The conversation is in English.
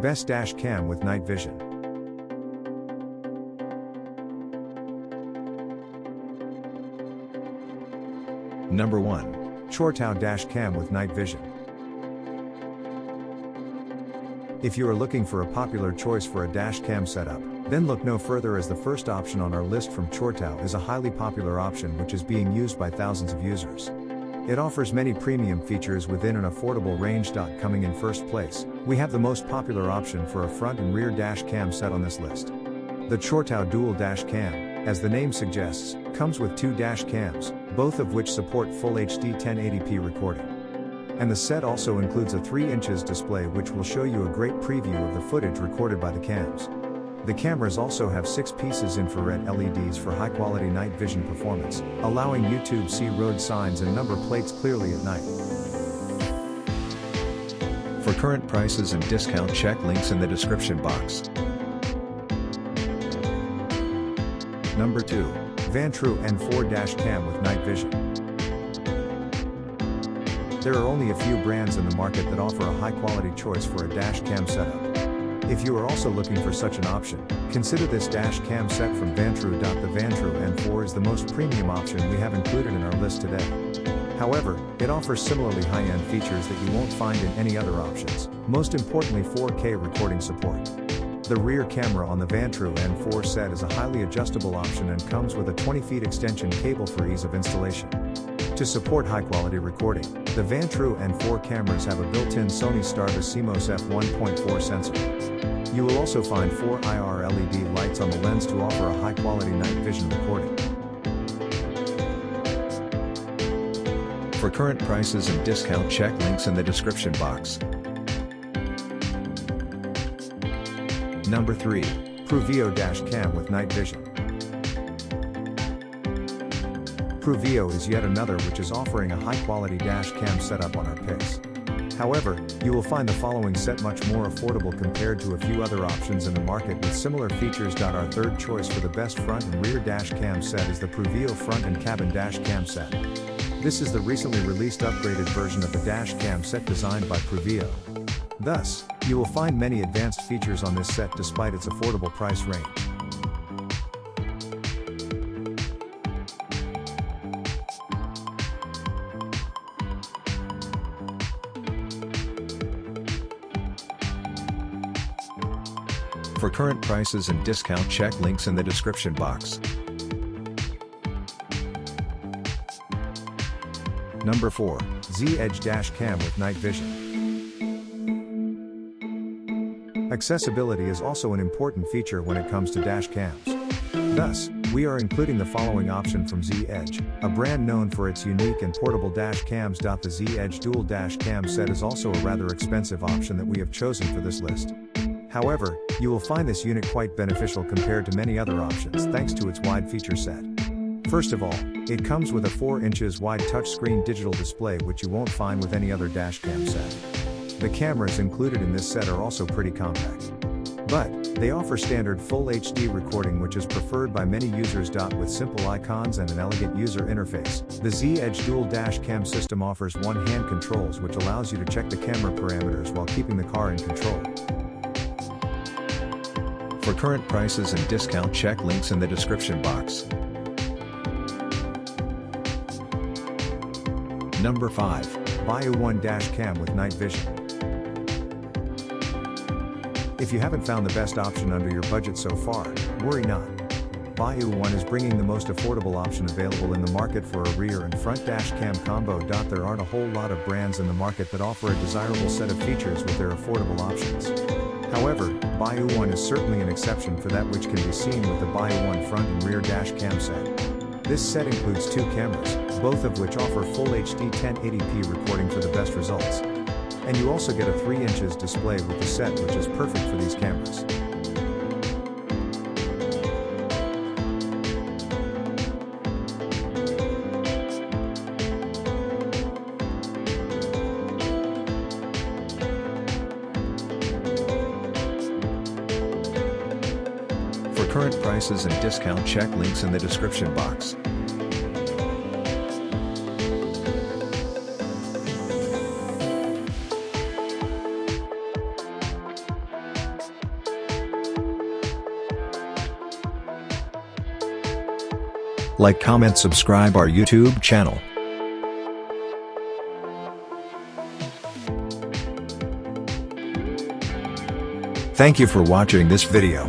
Best dash cam with night vision. Number 1. Chortel dash cam with night vision. If you are looking for a popular choice for a dash cam setup, then look no further, as the first option on our list from Chortel is a highly popular option which is being used by thousands of users. It offers many premium features within an affordable range. Coming in first place, we have the most popular option for a front and rear dash cam set on this list. The Chortel Dual Dash Cam, as the name suggests, comes with 2 dash cams, both of which support Full HD 1080p recording. And the set also includes a 3 inches display which will show you a great preview of the footage recorded by the cams. The cameras also have 6 pieces infrared LEDs for high quality night vision performance, allowing you to see road signs and number plates clearly at night. For current prices and discount, check links in the description box. Number 2. Vantrue N4 dash cam with night vision. There are only a few brands in the market that offer a high-quality choice for a dash cam setup. If you are also looking for such an option, consider this dash cam set from Vantrue. The Vantrue N4 is the most premium option we have included in our list today. However, it offers similarly high-end features that you won't find in any other options, most importantly 4K recording support. The rear camera on the Vantrue N4 set is a highly adjustable option and comes with a 20 feet extension cable for ease of installation. To support high-quality recording, the Vantrue N4 cameras have a built-in Sony Starvis CMOS f1.4 sensor. You will also find 4 IR LED lights on the lens to offer a high-quality night vision recording. For current prices and discount, check links in the description box. Number 3. Pruvio dash cam with night vision. Pruvio is yet another which is offering a high-quality dash cam setup on our picks. However, you will find the following set much more affordable compared to a few other options in the market with similar features. Our third choice for the best front and rear dash cam set is the Pruvio front and cabin dash cam set. This is the recently released upgraded version of the dash cam set designed by Pruvio. Thus, you will find many advanced features on this set despite its affordable price range. For current prices and discount, check links in the description box. Number 4. Z-Edge dash cam with night vision. Accessibility is also an important feature when it comes to dash cams. Thus, we are including the following option from Z-Edge, a brand known for its unique and portable dash cams. The Z-Edge Dual Dash Cam set is also a rather expensive option that we have chosen for this list. However, you will find this unit quite beneficial compared to many other options thanks to its wide feature set. First of all, it comes with a 4 inches wide touchscreen digital display which you won't find with any other dash cam set. The cameras included in this set are also pretty compact. But, they offer standard Full HD recording which is preferred by many users. With simple icons and an elegant user interface, the Z-Edge Dual Dash Cam system offers one-hand controls which allows you to check the camera parameters while keeping the car in control. For current prices and discount, check links in the description box. Number 5. Bayou 1 dash cam with night vision. If you haven't found the best option under your budget so far, worry not. Bayou 1 is bringing the most affordable option available in the market for a rear and front dash cam combo. There aren't a whole lot of brands in the market that offer a desirable set of features with their affordable options. However, Bayou 1 is certainly an exception for that, which can be seen with the Bayou 1 front and rear dash cam set. This set includes 2 cameras, both of which offer Full HD 1080p recording for the best results. And you also get a 3 inches display with the set, which is perfect for these cameras. For current prices and discount, check links in the description box. Like, comment, subscribe our YouTube channel. Thank you for watching this video.